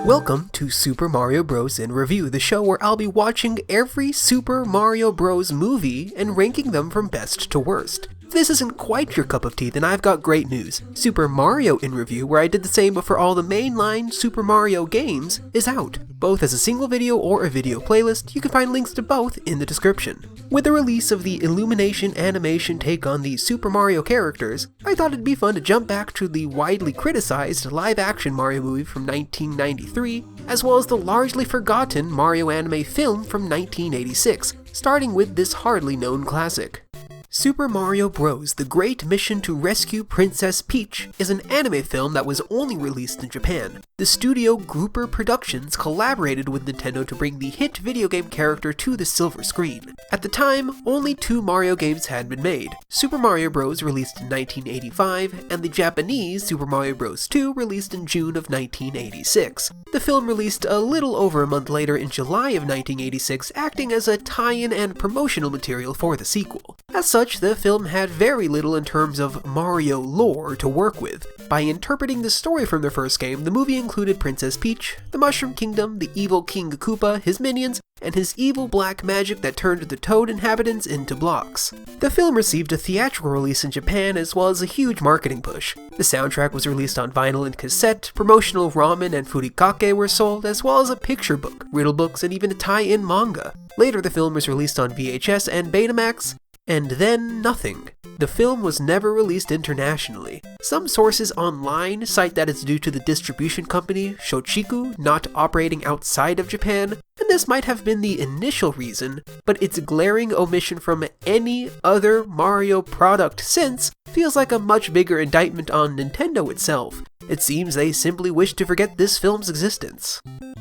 Welcome to Super Mario Bros. In Review, the show where I'll be watching every Super Mario Bros. Movie and ranking them from best to worst. If this isn't quite your cup of tea, then I've got great news. Super Mario in Review, where I did the same but for all the mainline Super Mario games, is out. Both as a single video or a video playlist, you can find links to both in the description. With the release of the Illumination animation take on the Super Mario characters, I thought it'd be fun to jump back to the widely criticized live-action Mario movie from 1993, as well as the largely forgotten Mario anime film from 1986, starting with this hardly known classic. Super Mario Bros. The Great Mission to Rescue Princess Peach is an anime film that was only released in Japan. The studio Grouper Productions collaborated with Nintendo to bring the hit video game character to the silver screen. At the time, only 2 Mario games had been made. Super Mario Bros. Released in 1985, and the Japanese Super Mario Bros. 2 released in June of 1986. The film released a little over a month later in July of 1986, acting as a tie-in and promotional material for the sequel. As such, the film had very little in terms of Mario lore to work with. By interpreting the story from the first game, the movie included Princess Peach, the Mushroom Kingdom, the evil King Koopa, his minions, and his evil black magic that turned the Toad inhabitants into blocks. The film received a theatrical release in Japan as well as a huge marketing push. The soundtrack was released on vinyl and cassette, promotional ramen and furikake were sold, as well as a picture book, riddle books, and even a tie-in manga. Later, the film was released on VHS and Betamax, and then nothing. The film was never released internationally. Some sources online cite that it's due to the distribution company, Shochiku, not operating outside of Japan, and this might have been the initial reason, but its glaring omission from any other Mario product since feels like a much bigger indictment on Nintendo itself. It seems they simply wish to forget this film's existence.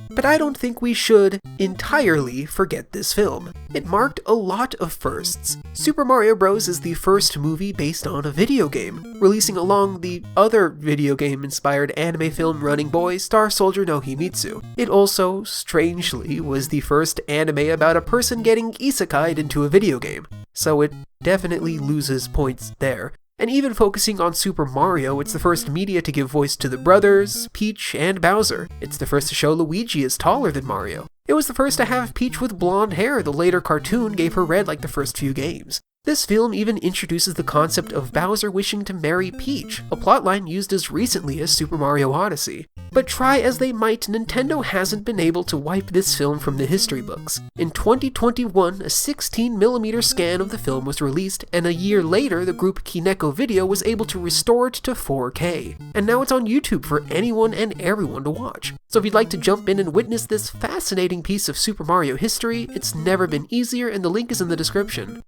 But I don't think we should entirely forget this film. It marked a lot of firsts. Super Mario Bros. Is the first movie based on a video game, releasing along the other video game-inspired anime film Running Boy, Star Soldier no Himitsu. It also, strangely, was the first anime about a person getting isekai'd into a video game, so it definitely loses points there. And even focusing on Super Mario, it's the first media to give voice to the brothers, Peach, and Bowser. It's the first to show Luigi is taller than Mario. It was the first to have Peach with blonde hair. The later cartoon gave her red like the first few games. This film even introduces the concept of Bowser wishing to marry Peach, a plotline used as recently as Super Mario Odyssey. But try as they might, Nintendo hasn't been able to wipe this film from the history books. In 2021, a 16mm scan of the film was released, and a year later, the group Kineko Video was able to restore it to 4K. And now it's on YouTube for anyone and everyone to watch. So if you'd like to jump in and witness this fascinating piece of Super Mario history, it's never been easier, and the link is in the description.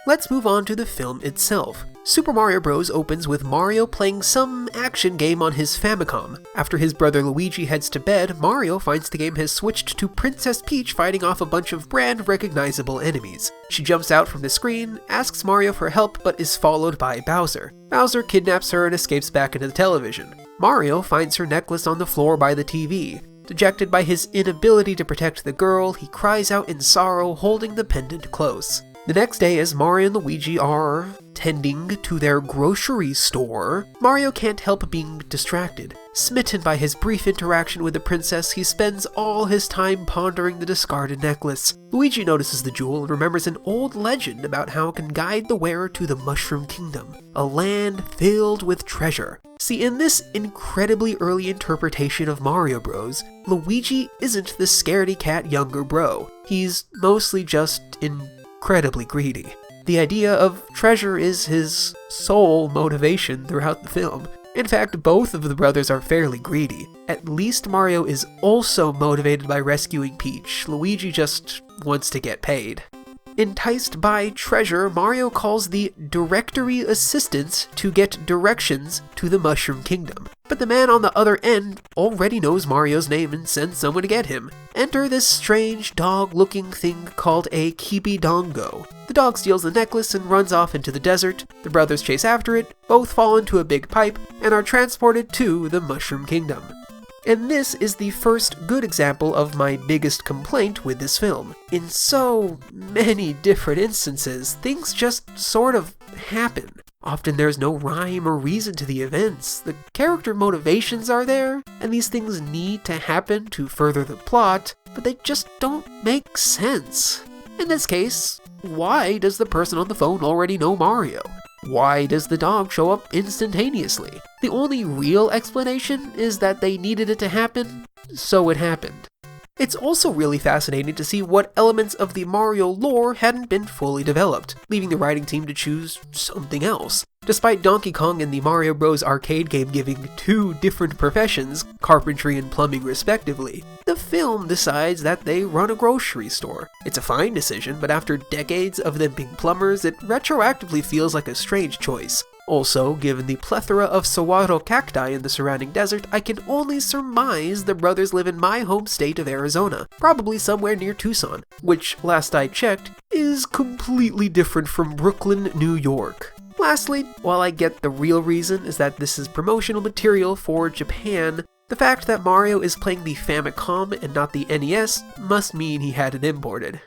Let's move on to the film itself. Super Mario Bros. Opens with Mario playing some action game on his Famicom. After his brother Luigi heads to bed, Mario finds the game has switched to Princess Peach fighting off a bunch of brand-recognizable enemies. She jumps out from the screen, asks Mario for help, but is followed by Bowser. Bowser kidnaps her and escapes back into the television. Mario finds her necklace on the floor by the TV. Dejected by his inability to protect the girl, he cries out in sorrow, holding the pendant close. The next day, as Mario and Luigi are tending to their grocery store, Mario can't help being distracted. Smitten by his brief interaction with the princess, he spends all his time pondering the discarded necklace. Luigi notices the jewel and remembers an old legend about how it can guide the wearer to the Mushroom Kingdom, a land filled with treasure. See, in this incredibly early interpretation of Mario Bros., Luigi isn't the scaredy cat younger bro. He's mostly just incredibly greedy. The idea of treasure is his sole motivation throughout the film. In fact, both of the brothers are fairly greedy. At least Mario is also motivated by rescuing Peach. Luigi just wants to get paid. Enticed by treasure, Mario calls the directory assistants to get directions to the Mushroom Kingdom. But the man on the other end already knows Mario's name and sends someone to get him. Enter this strange dog-looking thing called a Kibidongo. The dog steals the necklace and runs off into the desert. The brothers chase after it, both fall into a big pipe, and are transported to the Mushroom Kingdom. And this is the first good example of my biggest complaint with this film. In so many different instances, things just sort of happen. Often there's no rhyme or reason to the events. The character motivations are there, and these things need to happen to further the plot, but they just don't make sense. In this case, why does the person on the phone already know Mario? Why does the dog show up instantaneously? The only real explanation is that they needed it to happen, so it happened. It's also really fascinating to see what elements of the Mario lore hadn't been fully developed, leaving the writing team to choose something else. Despite Donkey Kong and the Mario Bros. Arcade game giving two different professions, carpentry and plumbing respectively, the film decides that they run a grocery store. It's a fine decision, but after decades of them being plumbers, it retroactively feels like a strange choice. Also, given the plethora of saguaro cacti in the surrounding desert, I can only surmise the brothers live in my home state of Arizona, probably somewhere near Tucson, which, last I checked, is completely different from Brooklyn, New York. Lastly, while I get the real reason is that this is promotional material for Japan, the fact that Mario is playing the Famicom and not the NES must mean he had it imported.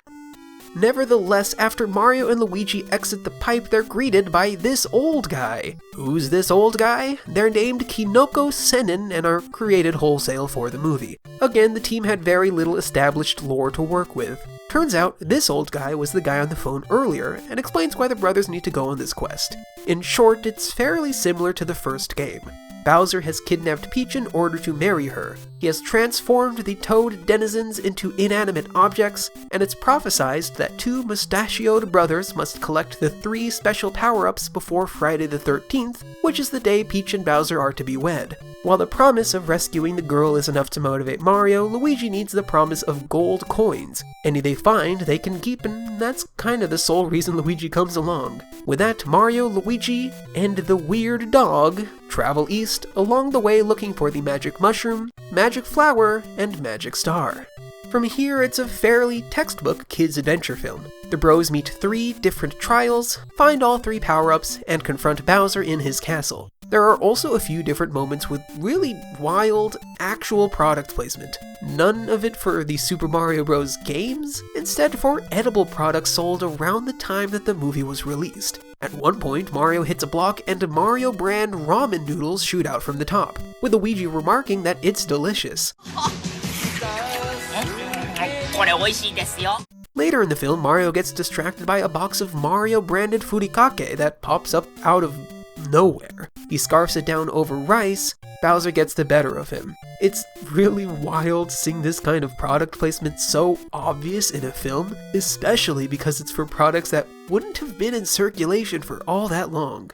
Nevertheless, after Mario and Luigi exit the pipe, they're greeted by this old guy. Who's this old guy? They're named Kinoko Senin and are created wholesale for the movie. Again, the team had very little established lore to work with. Turns out, this old guy was the guy on the phone earlier, and explains why the brothers need to go on this quest. In short, it's fairly similar to the first game. Bowser has kidnapped Peach in order to marry her. He has transformed the Toad denizens into inanimate objects, and it's prophesized that two mustachioed brothers must collect the 3 special power-ups before Friday the 13th, which is the day Peach and Bowser are to be wed. While the promise of rescuing the girl is enough to motivate Mario, Luigi needs the promise of gold coins. Any they find, they can keep, and that's kinda the sole reason Luigi comes along. With that, Mario, Luigi, and the weird dog travel east, along the way looking for the magic mushroom, magic flower, and magic star. From here, it's a fairly textbook kids' adventure film. The bros meet 3 different trials, find all 3 power-ups, and confront Bowser in his castle. There are also a few different moments with really wild, actual product placement. None of it for the Super Mario Bros. Games, instead for edible products sold around the time that the movie was released. At one point, Mario hits a block and Mario brand ramen noodles shoot out from the top, with Luigi remarking that it's delicious. Later in the film, Mario gets distracted by a box of Mario-branded furikake that pops up out of nowhere. He scarfs it down over rice. Bowser gets the better of him. It's really wild seeing this kind of product placement so obvious in a film, especially because it's for products that wouldn't have been in circulation for all that long.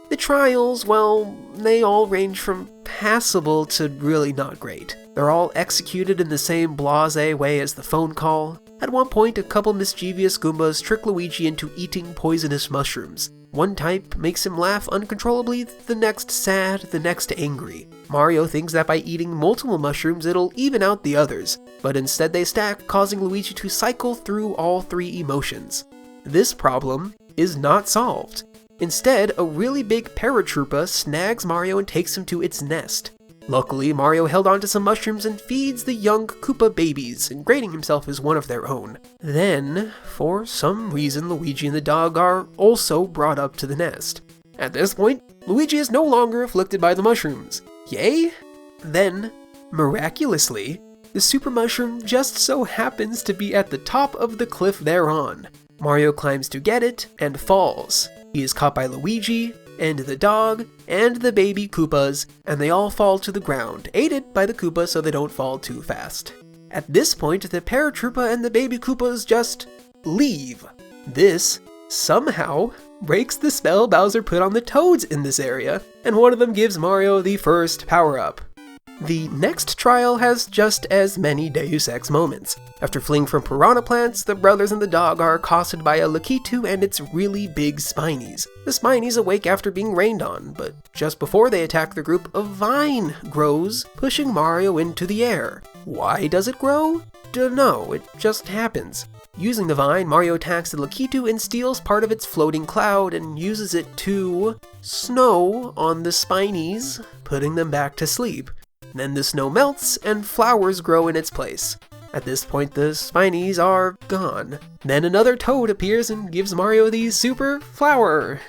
The trials, well, they all range from passable to really not great. They're all executed in the same blasé way as the phone call. At one point, a couple mischievous Goombas trick Luigi into eating poisonous mushrooms. One type makes him laugh uncontrollably, the next sad, the next angry. Mario thinks that by eating multiple mushrooms it'll even out the others, but instead they stack, causing Luigi to cycle through all 3 emotions. This problem is not solved. Instead, a really big paratroopa snags Mario and takes him to its nest. Luckily, Mario held onto some mushrooms and feeds the young Koopa babies, ingratiating himself as one of their own. Then, for some reason, Luigi and the dog are also brought up to the nest. At this point, Luigi is no longer afflicted by the mushrooms. Yay? Then, miraculously, the super mushroom just so happens to be at the top of the cliff they're on. Mario climbs to get it, and falls. He is caught by Luigi, and the dog, and the baby Koopas, and they all fall to the ground, aided by the Koopa so they don't fall too fast. At this point, the paratroopa and the baby Koopas just leave. This, somehow, breaks the spell Bowser put on the Toads in this area, and one of them gives Mario the first power-up. The next trial has just as many Deus Ex moments. After fleeing from piranha plants, the brothers and the dog are accosted by a Lakitu and its really big Spinies. The Spinies awake after being rained on, but just before they attack the group, a vine grows, pushing Mario into the air. Why does it grow? Dunno, it just happens. Using the vine, Mario attacks the Lakitu and steals part of its floating cloud and uses it to snow on the Spinies, putting them back to sleep. Then the snow melts and flowers grow in its place. At this point, the Spinies are gone. Then another Toad appears and gives Mario the super flower.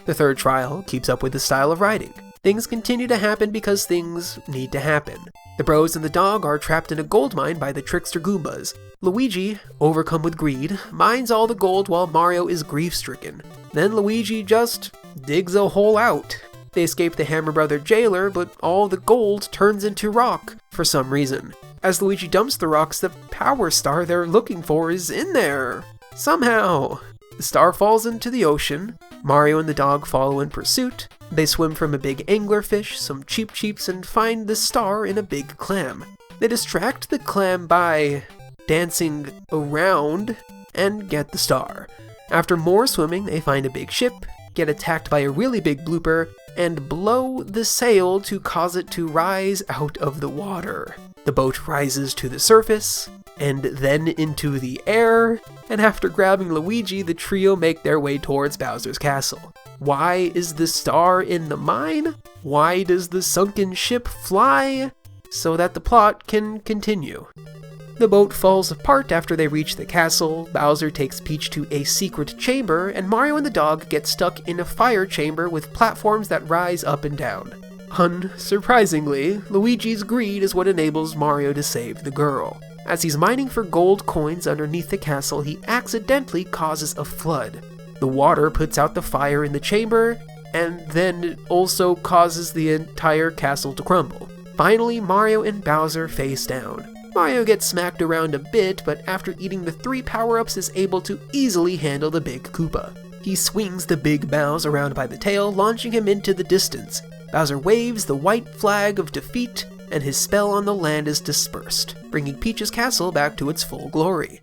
The third trial keeps up with the style of writing. Things continue to happen because things need to happen. The bros and the dog are trapped in a gold mine by the trickster Goombas. Luigi, overcome with greed, mines all the gold while Mario is grief-stricken. Then Luigi just digs a hole out. They escape the Hammer Brother jailer, but all the gold turns into rock for some reason. As Luigi dumps the rocks, the power star they're looking for is in there. Somehow. The star falls into the ocean. Mario and the dog follow in pursuit. They swim from a big anglerfish, some cheeps, and find the star in a big clam. They distract the clam by dancing around and get the star. After more swimming, they find a big ship, get attacked by a really big blooper, and blow the sail to cause it to rise out of the water. The boat rises to the surface, and then into the air, and after grabbing Luigi, the trio make their way towards Bowser's castle. Why is the star in the mine? Why does the sunken ship fly? So that the plot can continue. The boat falls apart after they reach the castle, Bowser takes Peach to a secret chamber, and Mario and the dog get stuck in a fire chamber with platforms that rise up and down. Unsurprisingly, Luigi's greed is what enables Mario to save the girl. As he's mining for gold coins underneath the castle, he accidentally causes a flood. The water puts out the fire in the chamber, and then it also causes the entire castle to crumble. Finally, Mario and Bowser face down. Mario gets smacked around a bit, but after eating the 3 power-ups is able to easily handle the big Koopa. He swings the big Bowser around by the tail, launching him into the distance. Bowser waves the white flag of defeat, and his spell on the land is dispersed, bringing Peach's castle back to its full glory.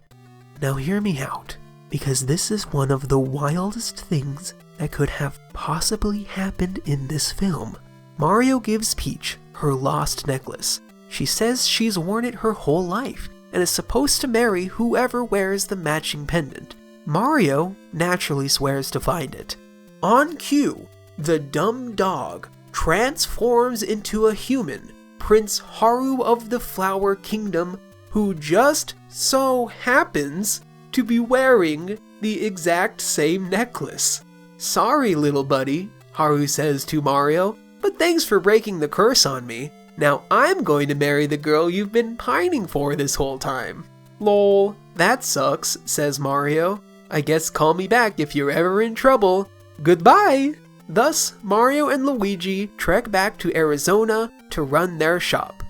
Now hear me out, because this is one of the wildest things that could have possibly happened in this film. Mario gives Peach her lost necklace. She says she's worn it her whole life, and is supposed to marry whoever wears the matching pendant. Mario naturally swears to find it. On cue, the dumb dog transforms into a human, Prince Haru of the Flower Kingdom, who just so happens to be wearing the exact same necklace. "Sorry, little buddy," Haru says to Mario, "but thanks for breaking the curse on me. Now I'm going to marry the girl you've been pining for this whole time." "Lol, that sucks," says Mario. "I guess call me back if you're ever in trouble. Goodbye!" Thus, Mario and Luigi trek back to Arizona to run their shop.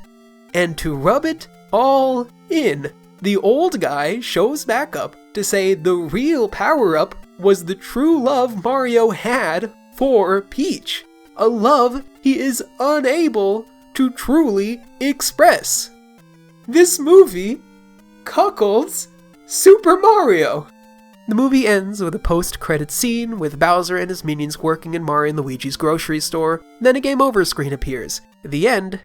And to rub it all in, the old guy shows back up to say the real power-up was the true love Mario had for Peach. A love he is unable to truly express. This movie cuckolds Super Mario. The movie ends with a post-credits scene with Bowser and his minions working in Mario and Luigi's grocery store, then a game over screen appears. At the end,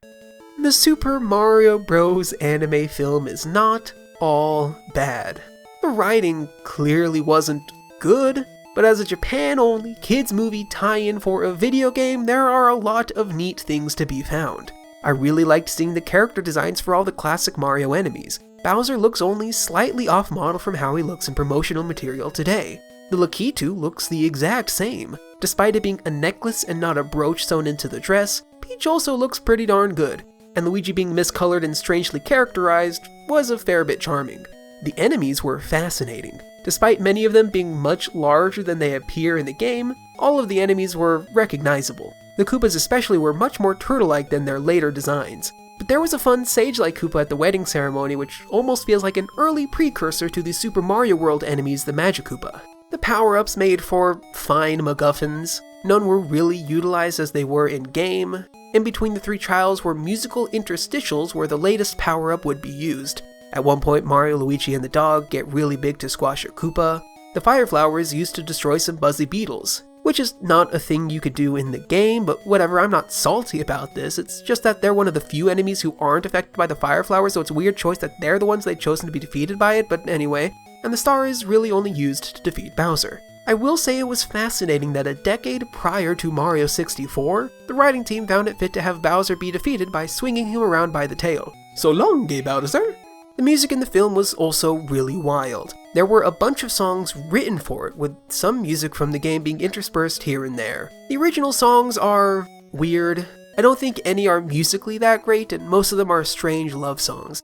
the Super Mario Bros. Anime film is not all bad. The writing clearly wasn't good, but as a Japan-only kids movie tie-in for a video game, there are a lot of neat things to be found. I really liked seeing the character designs for all the classic Mario enemies. Bowser looks only slightly off-model from how he looks in promotional material today. The Lakitu looks the exact same. Despite it being a necklace and not a brooch sewn into the dress, Peach also looks pretty darn good, and Luigi being miscolored and strangely characterized was a fair bit charming. The enemies were fascinating. Despite many of them being much larger than they appear in the game, all of the enemies were recognizable. The Koopas especially were much more turtle-like than their later designs. But there was a fun sage-like Koopa at the wedding ceremony which almost feels like an early precursor to the Super Mario World enemies, the Magic Koopa. The power-ups made for fine MacGuffins. None were really utilized as they were in-game. In between the 3 trials were musical interstitials where the latest power-up would be used. At one point, Mario, Luigi, and the dog get really big to squash a Koopa. The fire flower is used to destroy some buzzy beetles, which is not a thing you could do in the game, but whatever, I'm not salty about this. It's just that they're one of the few enemies who aren't affected by the fire flower, so it's a weird choice that they're the ones they've chosen to be defeated by it, but anyway. And the star is really only used to defeat Bowser. I will say it was fascinating that a decade prior to Mario 64, the writing team found it fit to have Bowser be defeated by swinging him around by the tail. "So long, gay Bowser!" The music in the film was also really wild. There were a bunch of songs written for it, with some music from the game being interspersed here and there. The original songs are weird. I don't think any are musically that great, and most of them are strange love songs.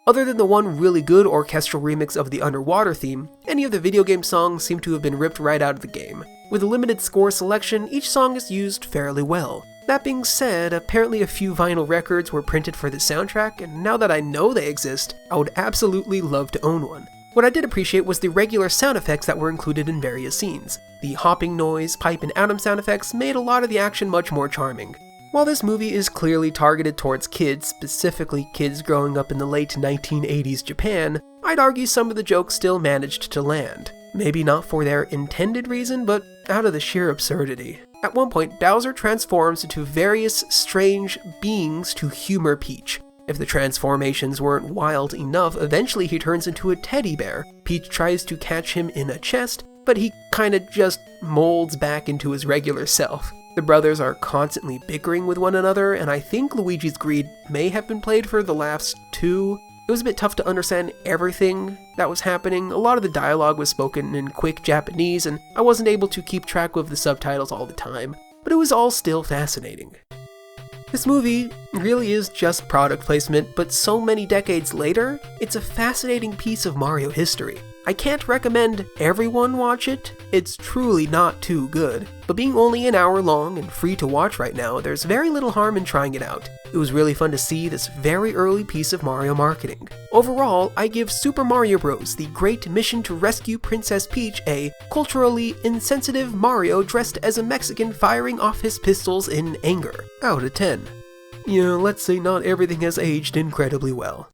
Other than the one really good orchestral remix of the underwater theme, any of the video game songs seem to have been ripped right out of the game. With a limited score selection, each song is used fairly well. That being said, apparently a few vinyl records were printed for the soundtrack, and now that I know they exist, I would absolutely love to own one. What I did appreciate was the regular sound effects that were included in various scenes. The hopping noise, pipe, and atom sound effects made a lot of the action much more charming. While this movie is clearly targeted towards kids, specifically kids growing up in the late 1980s Japan, I'd argue some of the jokes still managed to land. Maybe not for their intended reason, but out of the sheer absurdity. At one point, Bowser transforms into various strange beings to humor Peach. If the transformations weren't wild enough, eventually he turns into a teddy bear. Peach tries to catch him in a chest, but he kinda just molds back into his regular self. The brothers are constantly bickering with one another, and I think Luigi's greed may have been played for the laughs too. It was a bit tough to understand everything that was happening. A lot of the dialogue was spoken in quick Japanese, and I wasn't able to keep track of the subtitles all the time, but it was all still fascinating. This movie really is just product placement, but so many decades later, it's a fascinating piece of Mario history. I can't recommend everyone watch it, it's truly not too good, but being only an hour long and free to watch right now, there's very little harm in trying it out. It was really fun to see this very early piece of Mario marketing. Overall, I give Super Mario Bros. The Great Mission to Rescue Princess Peach a culturally insensitive Mario dressed as a Mexican firing off his pistols in anger, out of 10. Yeah, let's say not everything has aged incredibly well.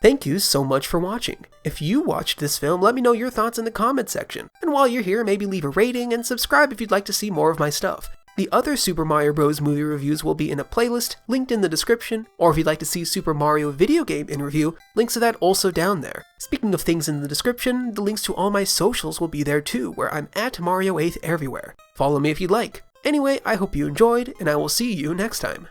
Thank you so much for watching. If you watched this film, let me know your thoughts in the comments section. And while you're here, maybe leave a rating and subscribe if you'd like to see more of my stuff. The other Super Mario Bros. Movie reviews will be in a playlist linked in the description, or if you'd like to see Super Mario video game in review, links to that also down there. Speaking of things in the description, the links to all my socials will be there too, where I'm at Mario8th everywhere. Follow me if you'd like. Anyway, I hope you enjoyed, and I will see you next time.